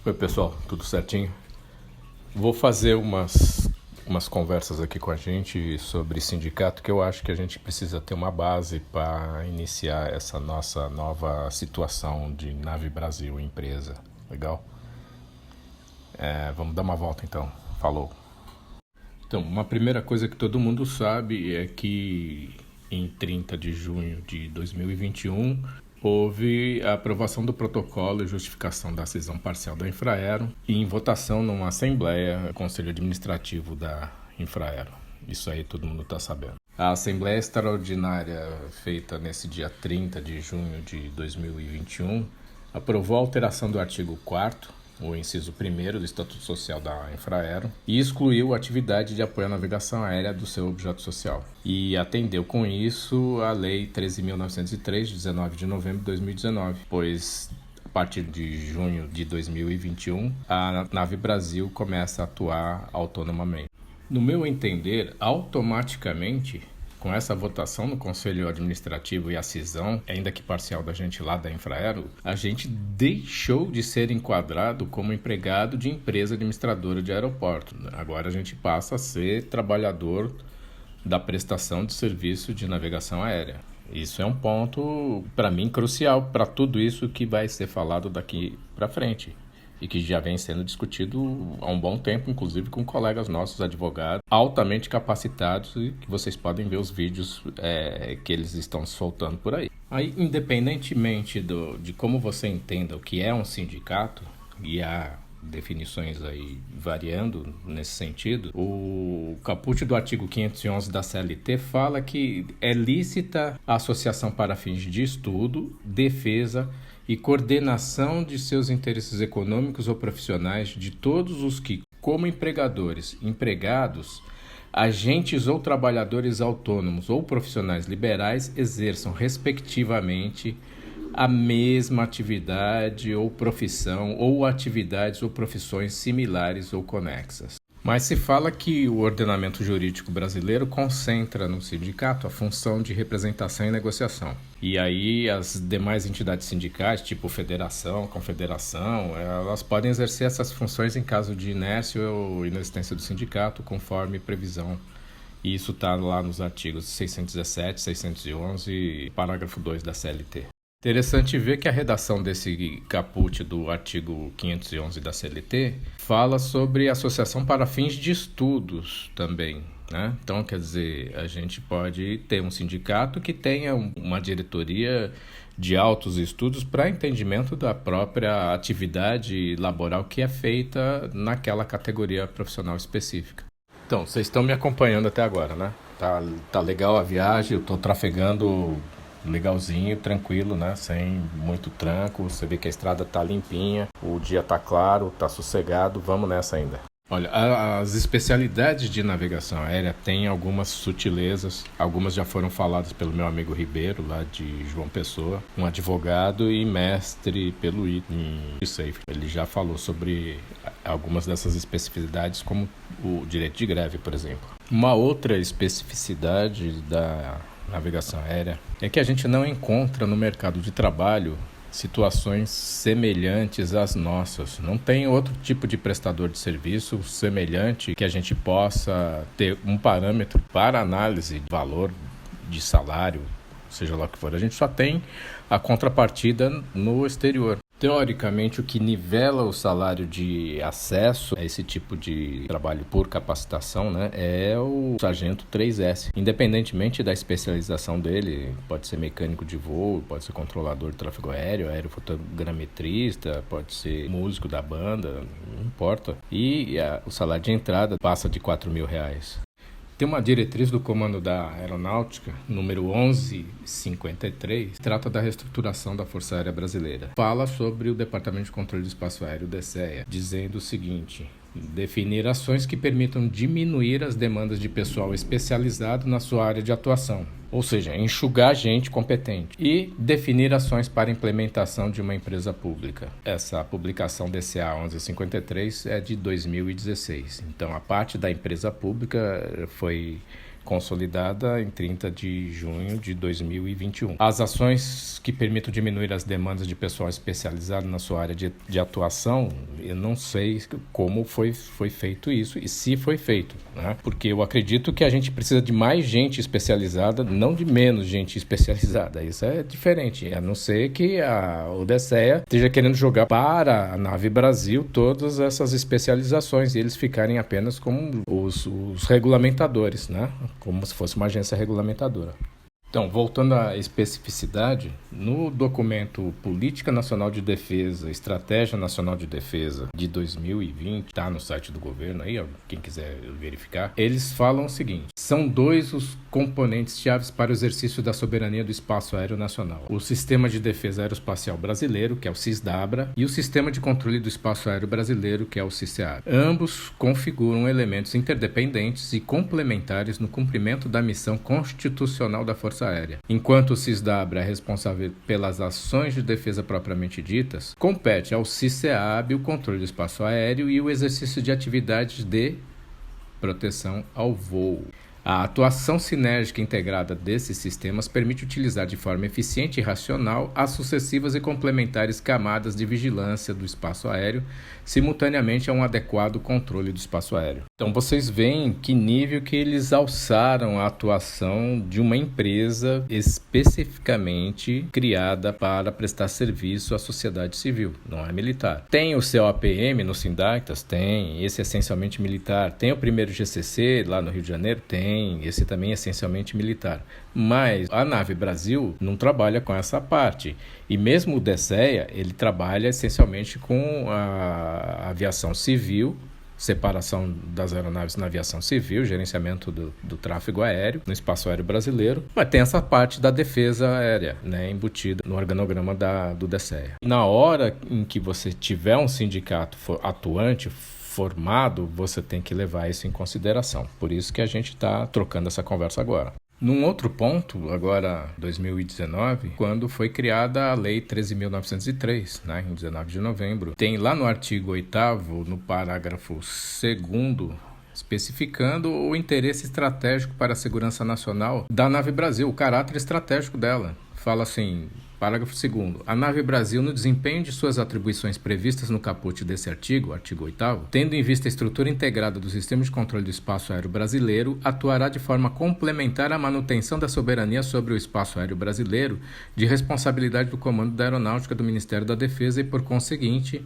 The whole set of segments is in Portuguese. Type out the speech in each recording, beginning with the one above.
Oi pessoal, tudo certinho? Vou fazer umas conversas aqui com a gente sobre sindicato, que eu acho que a gente precisa ter uma base para iniciar essa nossa nova situação de Nave Brasil empresa. Legal? Vamos dar uma volta então. Falou. Então, uma primeira coisa que todo mundo sabe é que em 30 de junho de 2021 houve a aprovação do protocolo e justificação da cisão parcial da Infraero e em votação numa assembleia, Conselho Administrativo da Infraero. Isso aí todo mundo está sabendo. A assembleia extraordinária feita nesse dia 30 de junho de 2021 aprovou a alteração do artigo 4º, o inciso 1º do Estatuto Social da Infraero, e excluiu a atividade de apoio à navegação aérea do seu objeto social. E atendeu com isso a Lei 13.903, de 19 de novembro de 2019, pois a partir de junho de 2021, a Nave Brasil começa a atuar autonomamente. No meu entender, automaticamente, com essa votação no Conselho Administrativo e a cisão, ainda que parcial da gente lá da Infraero, a gente deixou de ser enquadrado como empregado de empresa administradora de aeroporto. Agora a gente passa a ser trabalhador da prestação de serviço de navegação aérea. Isso é um ponto, para mim, crucial para tudo isso que vai ser falado daqui para frente. E que já vem sendo discutido há um bom tempo, inclusive com colegas nossos advogados altamente capacitados, e que vocês podem ver os vídeos que eles estão soltando por aí. Aí, independentemente de como você entenda o que é um sindicato, e há definições aí variando nesse sentido, o caput do artigo 511 da CLT fala que é lícita a associação para fins de estudo, defesa e coordenação de seus interesses econômicos ou profissionais de todos os que, como empregadores, empregados, agentes ou trabalhadores autônomos ou profissionais liberais, exerçam, respectivamente, a mesma atividade ou profissão ou atividades ou profissões similares ou conexas. Mas se fala que o ordenamento jurídico brasileiro concentra no sindicato a função de representação e negociação. E aí as demais entidades sindicais, tipo federação, confederação, elas podem exercer essas funções em caso de inércia ou inexistência do sindicato, conforme previsão. E isso está lá nos artigos 617, 611, parágrafo 2 da CLT. Interessante ver que a redação desse caput do artigo 511 da CLT fala sobre associação para fins de estudos também, né? Então, quer dizer, a gente pode ter um sindicato que tenha uma diretoria de altos estudos para entendimento da própria atividade laboral que é feita naquela categoria profissional específica. Então, vocês estão me acompanhando até agora, né? Tá legal a viagem, eu estou trafegando legalzinho, tranquilo, né? Sem muito tranco. Você vê que a estrada tá limpinha, o dia tá claro, tá sossegado. Vamos nessa ainda. Olha, as especialidades de navegação aérea têm algumas sutilezas. Algumas já foram faladas pelo meu amigo Ribeiro, lá de João Pessoa, um advogado e mestre pelo ITSAFE. Ele já falou sobre algumas dessas especificidades, como o direito de greve, por exemplo. Uma outra especificidade da navegação aérea é que a gente não encontra no mercado de trabalho situações semelhantes às nossas. Não tem outro tipo de prestador de serviço semelhante que a gente possa ter um parâmetro para análise de valor de salário, seja lá o que for. A gente só tem a contrapartida no exterior. Teoricamente, o que nivela o salário de acesso a esse tipo de trabalho por capacitação, né, é o sargento 3S. Independentemente da especialização dele, pode ser mecânico de voo, pode ser controlador de tráfego aéreo, aerofotogrametrista, pode ser músico da banda, não importa. E o salário de entrada passa de R$4.000. Tem uma diretriz do Comando da Aeronáutica, número 1153, que trata da reestruturação da Força Aérea Brasileira. Fala sobre o Departamento de Controle do Espaço Aéreo, DCEA, dizendo o seguinte: definir ações que permitam diminuir as demandas de pessoal especializado na sua área de atuação, ou seja, enxugar gente competente, e definir ações para implementação de uma empresa pública. Essa publicação DCA 1153 é de 2016, então a parte da empresa pública foi consolidada em 30 de junho de 2021. As ações que permitam diminuir as demandas de pessoal especializado na sua área de atuação Eu não sei como foi feito isso e se foi feito, né? Porque eu acredito que a gente precisa de mais gente especializada, não de menos gente especializada. Isso é diferente, a não ser que a Odesseia esteja querendo jogar para a Nave Brasil todas essas especializações e eles ficarem apenas como os regulamentadores, né? Como se fosse uma agência regulamentadora. Então, voltando à especificidade, no documento Política Nacional de Defesa, Estratégia Nacional de Defesa de 2020, está no site do governo aí, ó, quem quiser verificar, eles falam o seguinte: são dois os componentes-chave para o exercício da soberania do espaço aéreo nacional. O Sistema de Defesa Aeroespacial Brasileiro, que é o SISDABRA, e o Sistema de Controle do Espaço Aéreo Brasileiro, que é o CICEAB. Ambos configuram elementos interdependentes e complementares no cumprimento da missão constitucional da Força Aérea. Enquanto o SISDABRA é responsável pelas ações de defesa propriamente ditas, compete ao CICEAB o controle do espaço aéreo e o exercício de atividades de proteção ao voo. A atuação sinérgica integrada desses sistemas permite utilizar de forma eficiente e racional as sucessivas e complementares camadas de vigilância do espaço aéreo, simultaneamente a um adequado controle do espaço aéreo. Então vocês veem que nível que eles alçaram a atuação de uma empresa especificamente criada para prestar serviço à sociedade civil, não é militar. Tem o COAPM no Sindactas? Tem. Esse é essencialmente militar. Tem o primeiro GCC lá no Rio de Janeiro? Tem. Esse também é essencialmente militar. Mas a Nave Brasil não trabalha com essa parte. E mesmo o DSEA, ele trabalha essencialmente com a aviação civil, separação das aeronaves na aviação civil, gerenciamento do tráfego aéreo no espaço aéreo brasileiro, mas tem essa parte da defesa aérea, né, embutida no organograma do DSEA. Na hora em que você tiver um sindicato atuante, formado, você tem que levar isso em consideração. Por isso que a gente está trocando essa conversa agora. Num outro ponto, agora 2019, quando foi criada a Lei 13.903, né, em 19 de novembro, tem lá no artigo 8º, no parágrafo 2º, especificando o interesse estratégico para a segurança nacional da Nave Brasil, o caráter estratégico dela. Fala assim, parágrafo 2º. A Nave Brasil, no desempenho de suas atribuições previstas no caput desse artigo 8º, tendo em vista a estrutura integrada do Sistema de Controle do Espaço Aéreo Brasileiro, atuará de forma complementar à manutenção da soberania sobre o espaço aéreo brasileiro, de responsabilidade do Comando da Aeronáutica do Ministério da Defesa e, por conseguinte,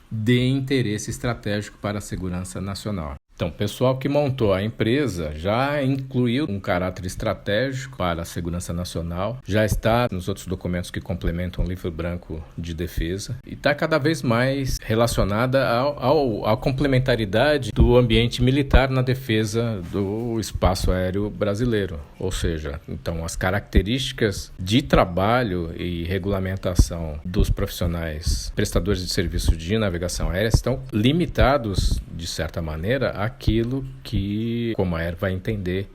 de interesse estratégico para a segurança nacional. Então, o pessoal que montou a empresa já incluiu um caráter estratégico para a segurança nacional, já está nos outros documentos que complementam o livro branco de defesa e está cada vez mais relacionada à complementaridade do ambiente militar na defesa do espaço aéreo brasileiro. Ou seja, então as características de trabalho e regulamentação dos profissionais prestadores de serviço de navegação aérea estão limitados, de certa maneira, aquilo que a Comair vai entender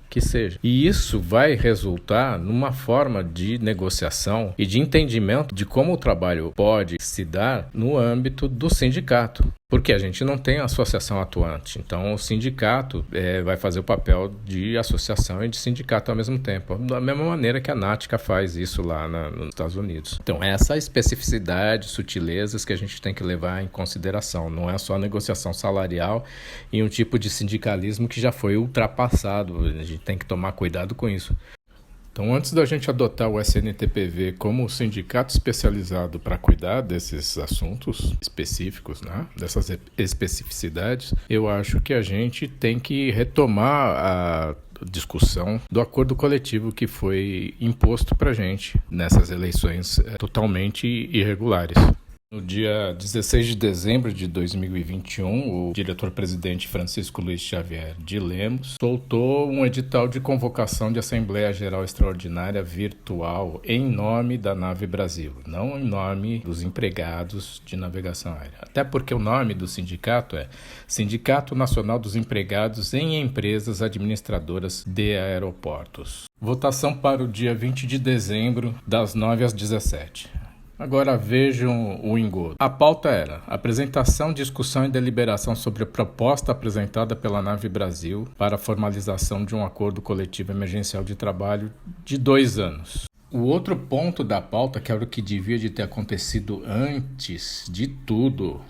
que seja. E isso vai resultar numa forma de negociação e de entendimento de como o trabalho pode se dar no âmbito do sindicato. Porque a gente não tem associação atuante. Então, o sindicato vai fazer o papel de associação e de sindicato ao mesmo tempo. Da mesma maneira que a NATCA faz isso lá nos Estados Unidos. Então, essa especificidade, sutilezas que a gente tem que levar em consideração. Não é só a negociação salarial e um tipo de sindicalismo que já foi ultrapassado. A gente tem que tomar cuidado com isso. Então, antes da gente adotar o SNTPV como sindicato especializado para cuidar desses assuntos específicos, né, dessas especificidades, eu acho que a gente tem que retomar a discussão do acordo coletivo que foi imposto para a gente nessas eleições totalmente irregulares. No dia 16 de dezembro de 2021, o diretor-presidente Francisco Luiz Xavier de Lemos soltou um edital de convocação de Assembleia Geral Extraordinária virtual em nome da Nave Brasil, não em nome dos empregados de navegação aérea. Até porque o nome do sindicato é Sindicato Nacional dos Empregados em Empresas Administradoras de Aeroportos. Votação para o dia 20 de dezembro, das 9 às 17. Agora vejam o engodo. A pauta era apresentação, discussão e deliberação sobre a proposta apresentada pela Nave Brasil para a formalização de um acordo coletivo emergencial de trabalho de 2 anos. O outro ponto da pauta, que era o que devia de ter acontecido antes de tudo,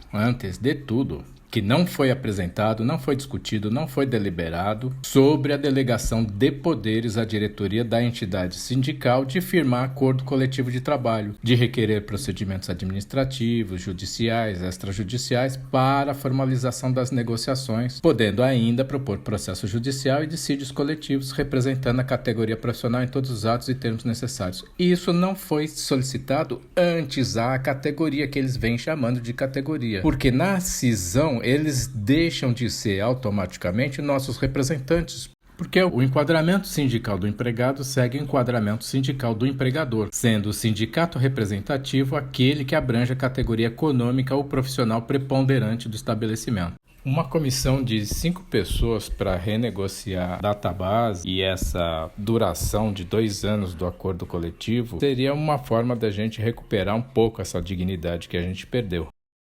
que não foi apresentado, não foi discutido, não foi deliberado, sobre a delegação de poderes à diretoria da entidade sindical de firmar acordo coletivo de trabalho, de requerer procedimentos administrativos, judiciais, extrajudiciais para a formalização das negociações, podendo ainda propor processo judicial e dissídios coletivos representando a categoria profissional em todos os atos e termos necessários. Isso não foi solicitado antes à categoria que eles vêm chamando de categoria, porque na cisão eles deixam de ser automaticamente nossos representantes, porque o enquadramento sindical do empregado segue o enquadramento sindical do empregador, sendo o sindicato representativo aquele que abrange a categoria econômica ou profissional preponderante do estabelecimento. Uma comissão de 5 pessoas para renegociar a database e essa duração de 2 anos do acordo coletivo seria uma forma da gente recuperar um pouco essa dignidade que a gente perdeu.